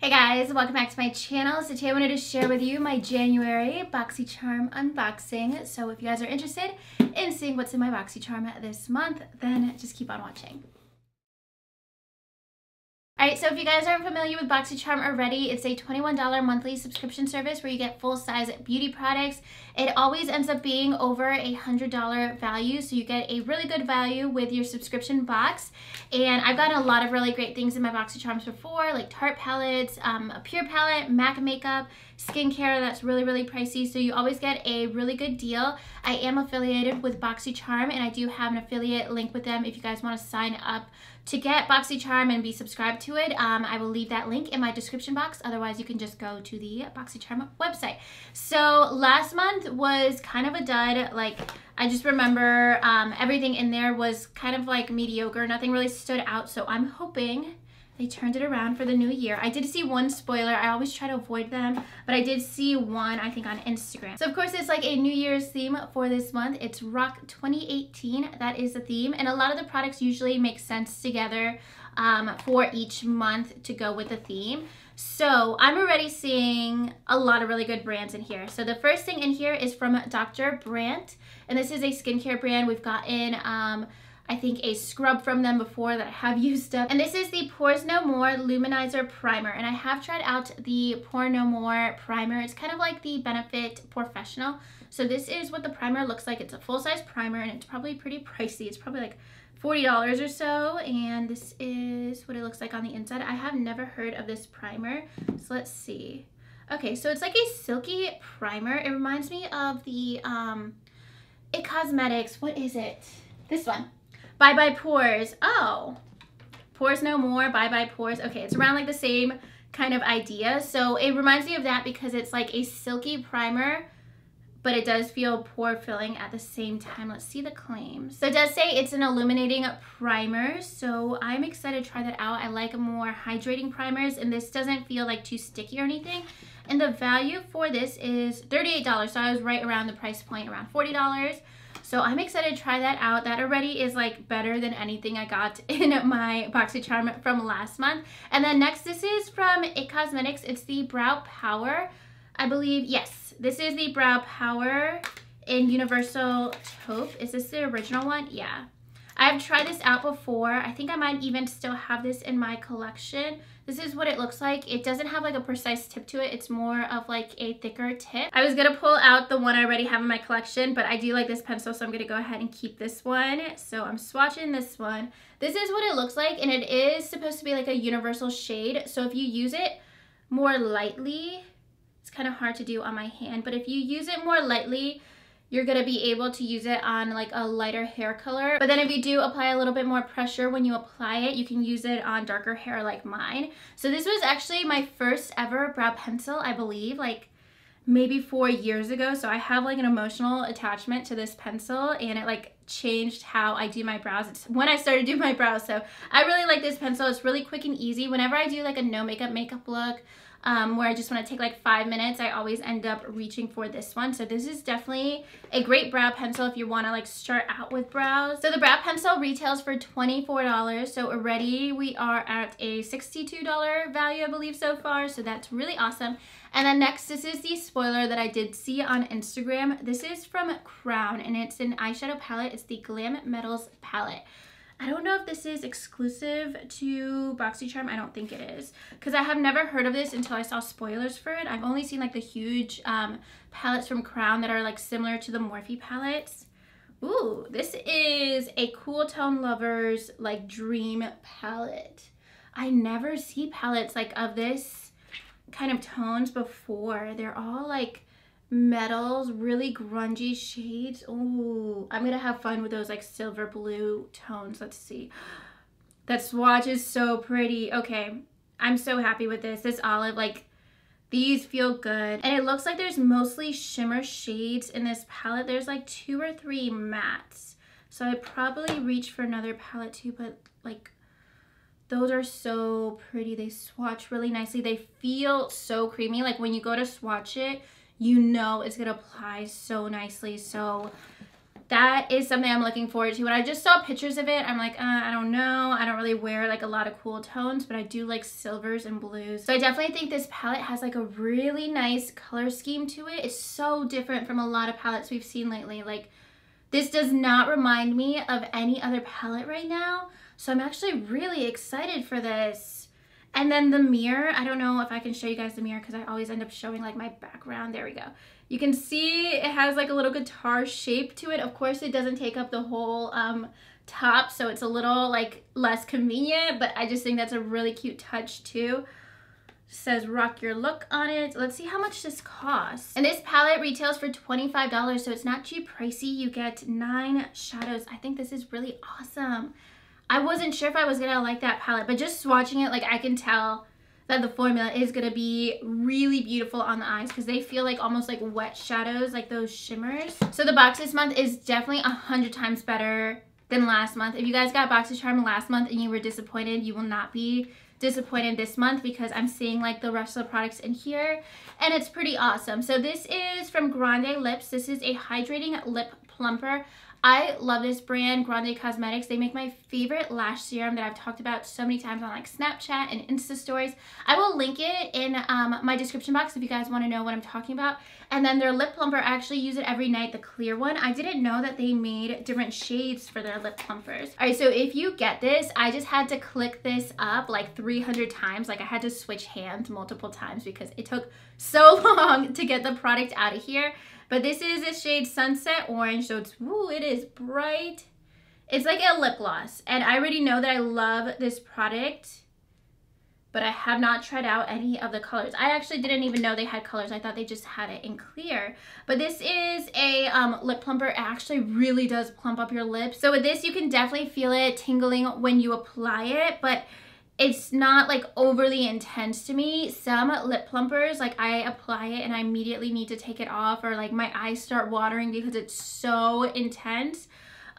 Hey guys, welcome back to my channel. So today I wanted to share with you my January Boxycharm unboxing. So if you guys are interested in seeing what's in my Boxycharm this month, then just keep on watching. Alright, so if you guys aren't familiar with Boxycharm already, it's a $21 monthly subscription service where you get full-size beauty products. It always ends up being over $100 value, so you get a really good value with your subscription box. And I've gotten a lot of really great things in my Boxycharms before, like Tarte palettes, a Pure palette, MAC makeup, skincare that's really pricey, so you always get a really good deal. I am affiliated with Boxycharm, and I do have an affiliate link with them if you guys want to sign up to get Boxycharm and be subscribed to it. I will leave that link in my description box. Otherwise, you can just go to the Boxycharm website. So last month was kind of a dud. Like, I just remember everything in there was kind of like mediocre. Nothing really stood out. So I'm hoping they turned it around for the new year. I did see one spoiler. I always try to avoid them, but I did see one, I think, on Instagram. So of course, it's like a New Year's theme for this month. It's Rock 2018. That is the theme. And a lot of the products usually make sense together for each month to go with the theme. So I'm already seeing a lot of really good brands in here. So the first thing in here is from Dr. Brandt. And this is a skincare brand. We've gotten I think a scrub from them before that I have used up. And this is the Pores No More Luminizer Primer. And I have tried out the Pore No More Primer. It's kind of like the Benefit Professional. So this is what the primer looks like. It's a full-size primer and it's probably pretty pricey. It's probably like $40 or so. And this is what it looks like on the inside. I have never heard of this primer. So let's see. Okay, so it's like a silky primer. It reminds me of the It Cosmetics. What is it? This one. Bye Bye Pores. Oh, Pores No More, Bye Bye Pores. Okay, it's around like the same kind of idea. So it reminds me of that because it's like a silky primer, but it does feel pore filling at the same time. Let's see the claims. So it does say it's an illuminating primer. So I'm excited to try that out. I like more hydrating primers, and this doesn't feel like too sticky or anything. And the value for this is $38. So I was right around the price point, around $40. So I'm excited to try that out. That already is like better than anything I got in my Boxycharm from last month. And then next, this is from It Cosmetics. It's the Brow Power, I believe. Yes, this is the Brow Power in Universal Taupe. Is this the original one? Yeah. I've tried this out before. I think I might even still have this in my collection. This is what it looks like. It doesn't have like a precise tip to it. It's more of like a thicker tip. I was gonna pull out the one I already have in my collection, but I do like this pencil, so I'm gonna go ahead and keep this one. So I'm swatching this one. This is what it looks like, and it is supposed to be like a universal shade. So if you use it more lightly, it's kind of hard to do on my hand, but if you use it more lightly, you're gonna be able to use it on like a lighter hair color. But then if you do apply a little bit more pressure when you apply it, you can use it on darker hair like mine. So this was actually my first ever brow pencil, I believe, like maybe 4 years ago. So I have like an emotional attachment to this pencil, and it like changed how I do my brows. It's when I started doing my brows. So I really like this pencil. It's really quick and easy. Whenever I do like a no makeup look, where I just want to take like 5 minutes, I always end up reaching for this one. So this is definitely a great brow pencil if you want to like start out with brows. So the brow pencil retails for $24. So already we are at a $62 value, I believe, so far. So that's really awesome. And then next, this is the spoiler that I did see on Instagram. This is from Crown, and it's an eyeshadow palette. It's the Glam Metals palette. I don't know if this is exclusive to Boxycharm. I don't think it is, because I have never heard of this until I saw spoilers for it. I've only seen like the huge palettes from Crown that are like similar to the Morphe palettes. Ooh, this is a Cool Tone Lovers like dream palette. I never see palettes like of this kind of tones before. They're all like metals, really grungy shades. Ooh, I'm gonna have fun with those like silver blue tones. Let's see. That swatch is so pretty. Okay, I'm so happy with this. This olive, like, these feel good. And it looks like there's mostly shimmer shades in this palette. There's like 2 or 3 mattes. So I'd probably reach for another palette too, but like those are so pretty. They swatch really nicely. They feel so creamy. Like when you go to swatch it, you know it's gonna apply so nicely. So that is something I'm looking forward to. When I just saw pictures of it, I'm like, I don't know. I don't really wear like a lot of cool tones, but I do like silvers and blues. So I definitely think this palette has like a really nice color scheme to it. It's so different from a lot of palettes we've seen lately. Like, this does not remind me of any other palette right now. So I'm actually really excited for this. And then the mirror, I don't know if I can show you guys the mirror because I always end up showing like my background. There we go. You can see it has like a little guitar shape to it. Of course, it doesn't take up the whole top, so it's a little like less convenient, but I just think that's a really cute touch too. It says rock your look on it. Let's see how much this costs. And this palette retails for $25, so it's not too pricey. You get 9 shadows. I think this is really awesome. I wasn't sure if I was gonna like that palette, but just swatching it, like I can tell that the formula is gonna be really beautiful on the eyes because they feel like almost like wet shadows, like those shimmers. So the box this month is definitely 100 times better than last month. If you guys got Boxycharm last month and you were disappointed, you will not be disappointed this month because I'm seeing like the rest of the products in here and it's pretty awesome. So this is from Grande Lips. This is a hydrating lip plumper. I love this brand, Grande Cosmetics. They make my favorite lash serum that I've talked about so many times on like Snapchat and Insta stories. I will link it in my description box if you guys want to know what I'm talking about. And then their lip plumper, I actually use it every night, the clear one. I didn't know that they made different shades for their lip plumpers. All right, so if you get this, I just had to click this up like 300 times. Like I had to switch hands multiple times because it took so long to get the product out of here. But this is a shade Sunset Orange, so it's, woo, it is bright. It's like a lip gloss, and I already know that I love this product, but I have not tried out any of the colors. I actually didn't even know they had colors. I thought they just had it in clear. But this is a lip plumper. It actually really does plump up your lips. So with this, you can definitely feel it tingling when you apply it, but it's not like overly intense to me. Some lip plumpers, like I apply it and I immediately need to take it off, or like my eyes start watering because it's so intense.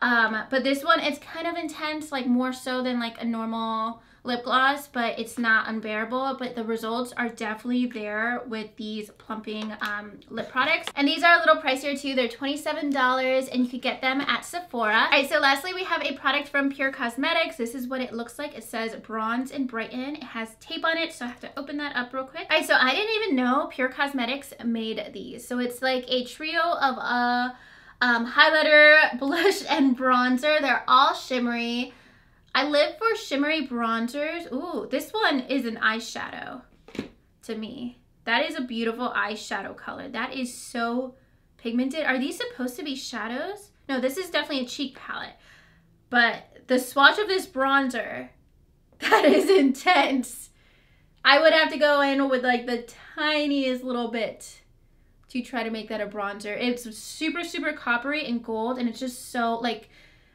But this one, it's kind of intense, like more so than like a normal lip gloss, but it's not unbearable. But the results are definitely there with these plumping lip products. And these are a little pricier too. They're $27 and you could get them at Sephora. All right, so lastly, we have a product from Pure Cosmetics. This is what it looks like. It says Bronze and Brighten. It has tape on it, so I have to open that up real quick. All right, so I didn't even know Pure Cosmetics made these. So it's like a trio of highlighter, blush, and bronzer. They're all shimmery. I live for shimmery bronzers. Ooh, this one is an eyeshadow to me. That is a beautiful eyeshadow color. That is so pigmented. Are these supposed to be shadows? No, this is definitely a cheek palette. But the swatch of this bronzer, that is intense. I would have to go in with like the tiniest little bit to try to make that a bronzer. It's super, super coppery and gold, and it's just so like,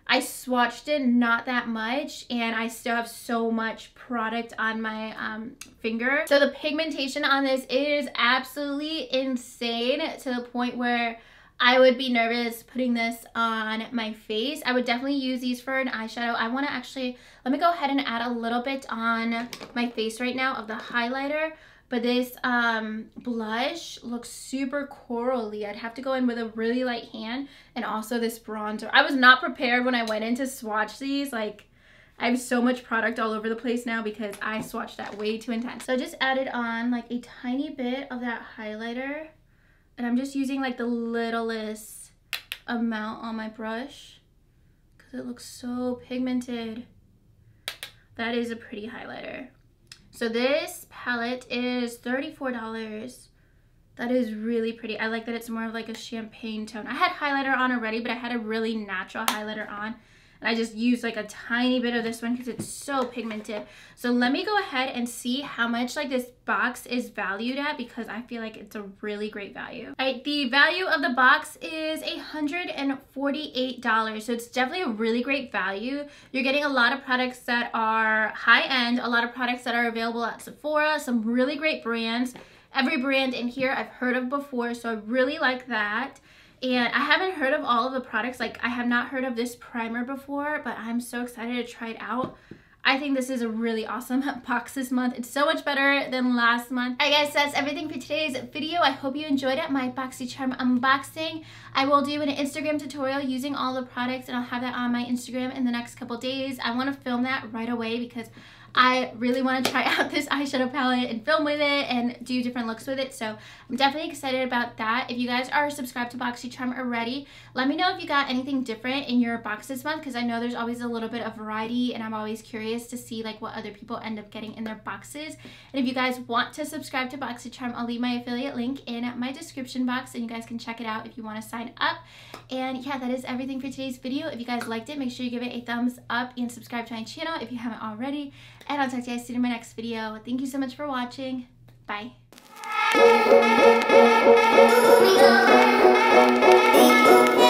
I swatched it not that much and I still have so much product on my finger. So the pigmentation on this is absolutely insane to the point where I would be nervous putting this on my face. I would definitely use these for an eyeshadow. I want to actually, let me go ahead and add a little bit on my face right now of the highlighter. But this blush looks super corally. I'd have to go in with a really light hand, and also this bronzer. I was not prepared when I went in to swatch these. Like, I have so much product all over the place now because I swatched that way too intense. So I just added on like a tiny bit of that highlighter, and I'm just using like the littlest amount on my brush because it looks so pigmented. That is a pretty highlighter. So this palette is $34. That is really pretty. I like that it's more of like a champagne tone. I had highlighter on already, but I had a really natural highlighter on. And I just used like a tiny bit of this one because it's so pigmented. So let me go ahead and see how much like this box is valued at, because I feel like it's a really great value. All right, the value of the box is $148. So it's definitely a really great value. You're getting a lot of products that are high end, a lot of products that are available at Sephora, some really great brands. Every brand in here I've heard of before, so I really like that. And I haven't heard of all of the products. Like, I have not heard of this primer before, but I'm so excited to try it out. I think this is a really awesome box this month. It's so much better than last month. Alright guys, that's everything for today's video. I hope you enjoyed it, my Boxycharm unboxing. I will do an Instagram tutorial using all the products, and I'll have that on my Instagram in the next couple days. I want to film that right away because I really want to try out this eyeshadow palette and film with it and do different looks with it. So I'm definitely excited about that. If you guys are subscribed to Boxycharm already, let me know if you got anything different in your box this month, because I know there's always a little bit of variety and I'm always curious to see like what other people end up getting in their boxes. And if you guys want to subscribe to Boxycharm, I'll leave my affiliate link in my description box and you guys can check it out if you want to sign up. And yeah, that is everything for today's video. If you guys liked it, make sure you give it a thumbs up and subscribe to my channel if you haven't already. And I'll talk to you guys soon in my next video. Thank you so much for watching. Bye. We